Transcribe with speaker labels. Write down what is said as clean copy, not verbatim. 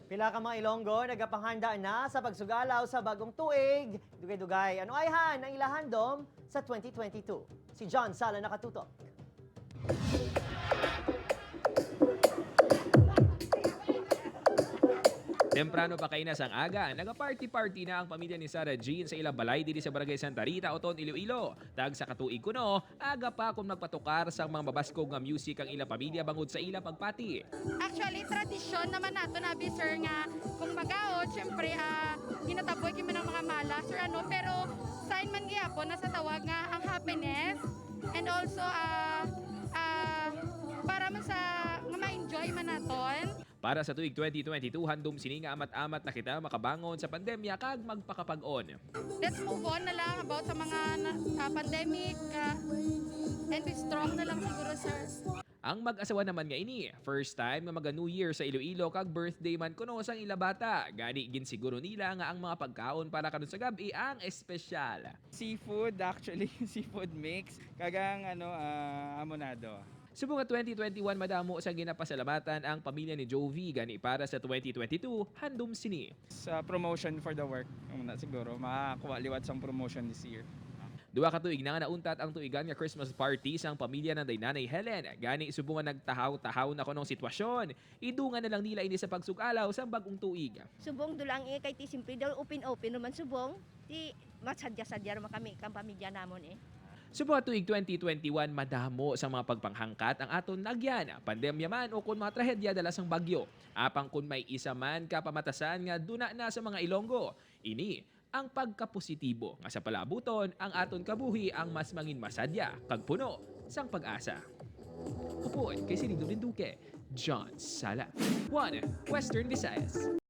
Speaker 1: Pila ka mga Ilonggo nagapanghanda na sa pagsugalaw sa bagong tuig. Dugay-dugay, ano ay han ang ilahandom sa 2022? Si John Sala nakatutok.
Speaker 2: Temprano pa kainas ang aga, naga-party-party na ang pamilya ni Sarah Jean sa ilang balay diri sa Barangay Santa Rita, Oton, Iloilo. Tag sa katuig kuno, aga pa kung magpatukar sa mga mabaskog nga music ang ilang pamilya bangod sa ilang pagpati.
Speaker 3: Actually, tradisyon naman nato na sir nga kung magaot, syempre ginataboy kami ng mga malas or ano, pero sign man gyapon nasa tawag nga ang happiness and also para man sa nga ma-enjoy man naton.
Speaker 2: Para sa tuig 2022, handom sini nga amat-amat na kita makabangon sa pandemya kag magpakapag-on.
Speaker 3: Let's move on na lang about sa mga pandemic and be strong na lang siguro, sir.
Speaker 2: Ang mag-asawa naman nga ini, first time nga maga New Year sa Iloilo kag birthday man kuno sang ila bata. Gani gin siguro nila nga ang mga pagkaon para karon sa gabi ang espesyal.
Speaker 4: Seafood, actually, seafood mix. Kagang amonado.
Speaker 2: Subong nga 2021 madamo sa ginapasalamatan ang pamilya ni Jovi gani para sa 2022 handom sini.
Speaker 4: Sa promotion for the work, siguro, makakuha liwat sa promotion this year.
Speaker 2: Duha ka tuig na nga nauntat ang tuigan nga Christmas party sa pamilya ng Nanay Helen. Gani subong nga nagtahaw-tahaw na kunong sitwasyon. Idungan na lang nila ini sa pagsugalaw sa bagong tuig.
Speaker 5: Subong dulang kay ti simpre daw open naman subong ti masadya-sadya naman kami kang pamilya namon
Speaker 2: Subong tuig 2021 madamo sa mga pagpanghangkat ang aton nagyan. Pandemya man o kun mga trahedya dala sang bagyo. Apang kun may isa man ka pamatasan nga duna na sa mga Ilonggo. Ini ang pagkapositibo nga sa palabuton ang aton kabuhi ang mas mangin masadya kag puno sang pag-asa. Upoy kay Sinido Linduque, John Sala. 1 Western Visayas.